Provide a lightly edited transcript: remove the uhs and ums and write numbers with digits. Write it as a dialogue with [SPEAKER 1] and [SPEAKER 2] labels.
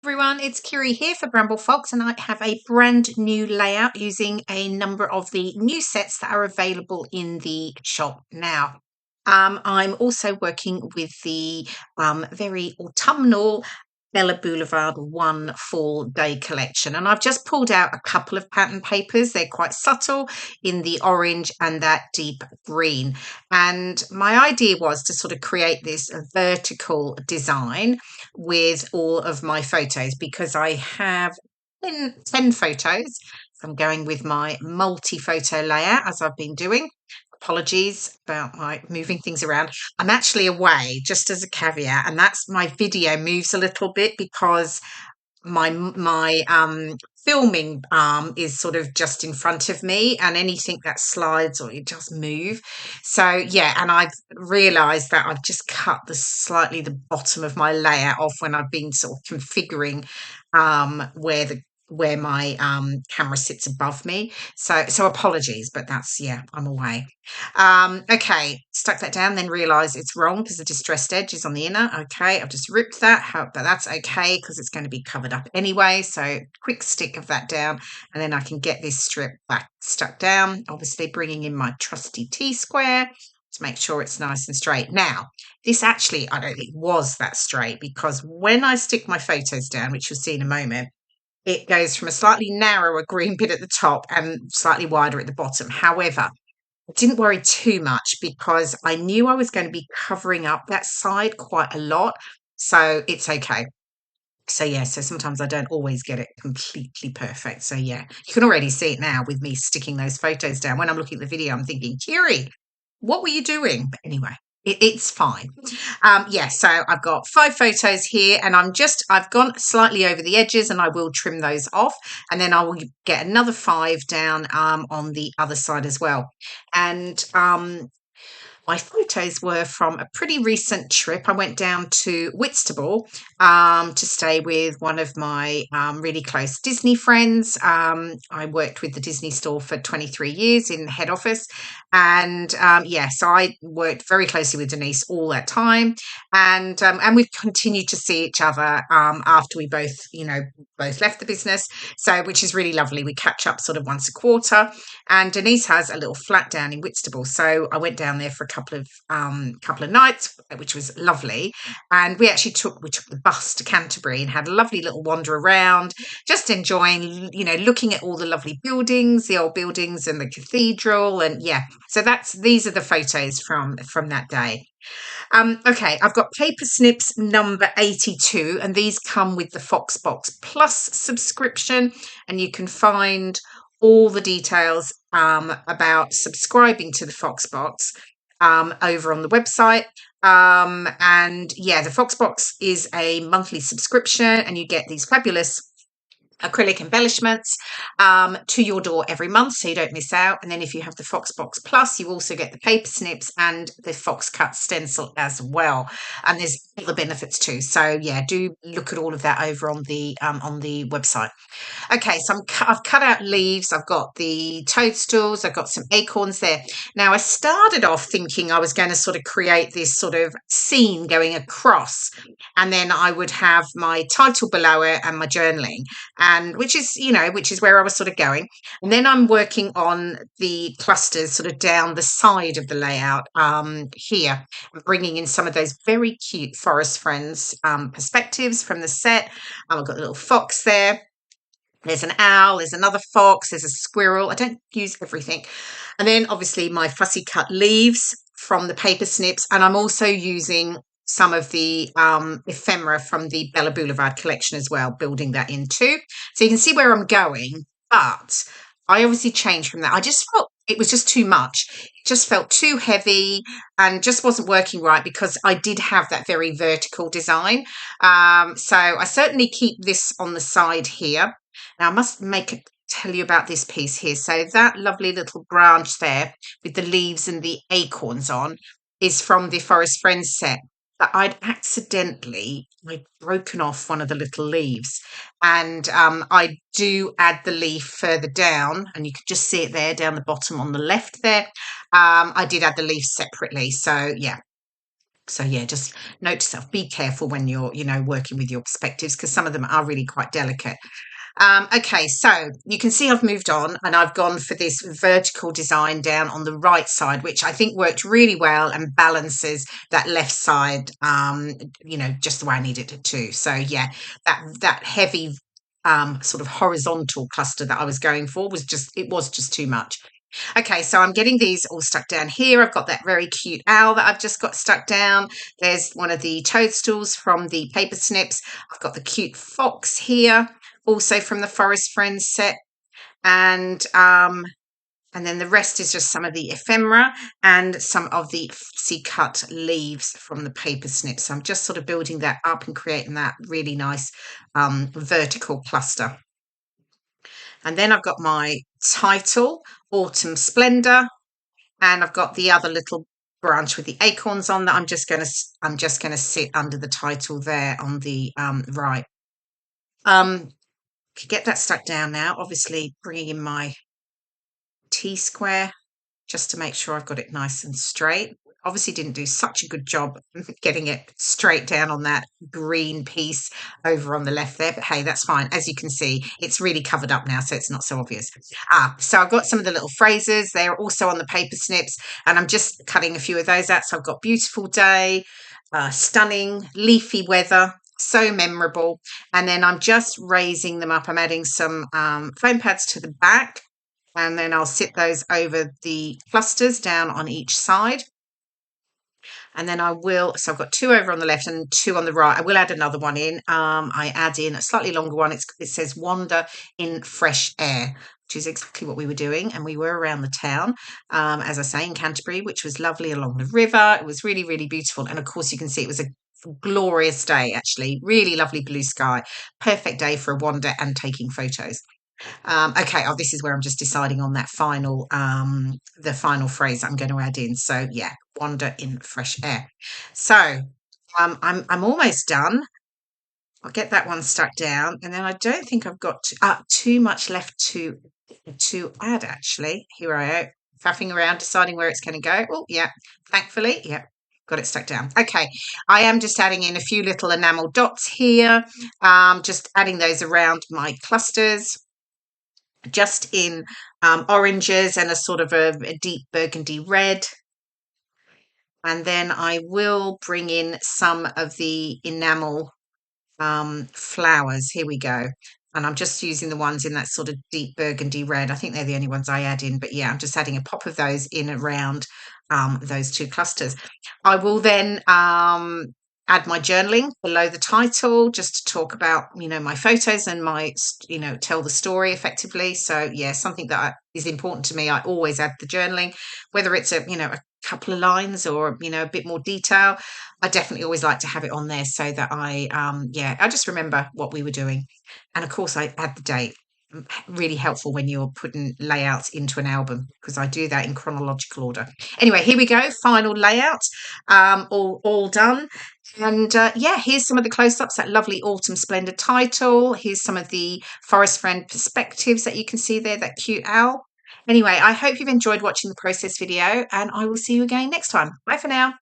[SPEAKER 1] Everyone, it's KIREI here for Bramble Fox, and I have a brand new layout using a number of the new sets that are available in the shop now. I'm also working with the very autumnal Bella Blvd One Fall Day collection, and I've just pulled out a couple of pattern papers. They're quite subtle in the orange and that deep green. And my idea was to sort of create this vertical design with all of my photos because I have 10 photos. I'm going with my multi-photo layout as I've been doing. Apologies about my moving things around. I'm actually away, just as a caveat, and that's my video moves a little bit because my filming arm is sort of just in front of me, and anything that slides or it just move. So yeah, and I've realized that I've just cut the bottom of my layout off when I've been sort of configuring where my camera sits above me. So apologies, but that's, yeah, I'm away. Okay, stuck that down, then realize it's wrong because the distressed edge is on the inner. Okay, I've just ripped that, but that's okay because it's going to be covered up anyway. So quick stick of that down, and then I can get this strip back stuck down, obviously bringing in my trusty T-square to make sure it's nice and straight. Now, this actually, I don't think was that straight, because when I stick my photos down, which you'll see in a moment, it goes from a slightly narrower green bit at the top and slightly wider at the bottom. However, I didn't worry too much because I knew I was going to be covering up that side quite a lot. So it's okay. So yeah, so sometimes I don't always get it completely perfect. So yeah, you can already see it now with me sticking those photos down. When I'm looking at the video, I'm thinking, KIREI, what were you doing? But anyway, it's fine. Yeah, so I've got 5 photos here, and I've gone slightly over the edges, and I will trim those off, and then I will get another 5 down on the other side as well. And my photos were from a pretty recent trip. I went down to Whitstable to stay with one of my really close Disney friends. I worked with the Disney store for 23 years in the head office. And yeah, so I worked very closely with Denise all that time. And we've continued to see each other after we both left the business. So, which is really lovely. We catch up sort of once a quarter. And Denise has a little flat down in Whitstable. So I went down there for a couple of nights, which was lovely. And we took the bus to Canterbury and had a lovely little wander around, just enjoying, looking at all the lovely buildings, the old buildings and the cathedral. And yeah, so these are the photos from that day. Okay, I've got Paper Snips number 82, and these come with the Foxbox Plus subscription, and you can find all the details about subscribing to the Foxbox over on the website. And yeah, the Foxbox is a monthly subscription, and you get these fabulous acrylic embellishments to your door every month, so you don't miss out. And then if you have the Foxbox Plus, you also get the paper snips and the Fox Cut stencil as well, and there's other benefits too. So yeah, do look at all of that over on the website. Okay, so I've cut out leaves, I've got the toadstools, I've got some acorns there. Now, I started off thinking I was going to sort of create this sort of scene going across, and then I would have my title below it and my journaling, and which is where I was sort of going. And then I'm working on the clusters sort of down the side of the layout here, bringing in some of those very cute Forest Friends perspectives from the set. I've got a little fox there. There's an owl, there's another fox, there's a squirrel. I don't use everything. And then obviously my fussy cut leaves from the paper snips. And I'm also using some of the ephemera from the Bella Blvd collection as well, building that in too. So you can see where I'm going, but I obviously changed from that. I just felt it was just too much. It just felt too heavy and just wasn't working right because I did have that very vertical design. So I certainly keep this on the side here. Now I must tell you about this piece here. So that lovely little branch there with the leaves and the acorns on is from the Forest Friends set. But I'd broken off one of the little leaves, and I do add the leaf further down, and you can just see it there down the bottom on the left there. I did add the leaf separately, so yeah. So yeah, just note to self, be careful when you're, working with your perspectives, because some of them are really quite delicate. Okay, so you can see I've moved on and I've gone for this vertical design down on the right side, which I think worked really well and balances that left side, just the way I needed it to. So yeah, that heavy sort of horizontal cluster that I was going for was just too much. Okay, so I'm getting these all stuck down here. I've got that very cute owl that I've just got stuck down. There's one of the toadstools from the Paper Snips. I've got the cute fox here, also from the Forest Friends set. And then the rest is just some of the ephemera and some of the fussy cut leaves from the Paper Snips. So I'm just sort of building that up and creating that really nice vertical cluster. And then I've got my title, Autumn Splendour, and I've got the other little branch with the acorns on that I'm just going to sit under the title there on the right. Get that stuck down now. Obviously, bringing in my T-square just to make sure I've got it nice and straight. Obviously didn't do such a good job getting it straight down on that green piece over on the left there, but hey, that's fine. As you can see, it's really covered up now, so it's not so obvious. So I've got some of the little phrases. They're also on the Paper Snips, and I'm just cutting a few of those out. So I've got beautiful day, stunning, leafy weather, so memorable. And then I'm just raising them up. I'm adding some foam pads to the back, and then I'll sit those over the clusters down on each side. And then so I've got 2 over on the left and 2 on the right. I will add another one in. I add in a slightly longer one. It says wander in fresh air, which is exactly what we were doing. And we were around the town, as I say, in Canterbury, which was lovely along the river. It was really, really beautiful. And of course, you can see it was a glorious day, actually. Really lovely blue sky. Perfect day for a wander and taking photos. Okay, this is where I'm just deciding on that the final phrase I'm going to add in. So yeah, wander in fresh air. So I'm almost done. I'll get that one stuck down, and then I don't think I've got too much left to add. Actually, here I am faffing around, deciding where it's going to go. Oh yeah, thankfully, yeah. Got it stuck down. Okay, I am just adding in a few little enamel dots here, just adding those around my clusters, just in oranges and a sort of a deep burgundy red. And then I will bring in some of the enamel flowers. Here we go. And I'm just using the ones in that sort of deep burgundy red. I think they're the only ones I add in, but yeah, I'm just adding a pop of those in around those 2 clusters. I will then add my journaling below the title, just to talk about, my photos and tell the story effectively. So yeah, something that is important to me. I always add the journaling, whether it's a couple of lines or a bit more detail. I definitely always like to have it on there so that I just remember what we were doing. And of course I add the date. Really helpful when you're putting layouts into an album, because I do that in chronological order. Anyway, here we go, final layout, all done. And yeah, here's some of the close-ups, that lovely Autumn Splendour title. Here's some of the Forest Friend perspectives that you can see there, that cute owl. Anyway, I hope you've enjoyed watching the process video, and I will see you again next time. Bye for now.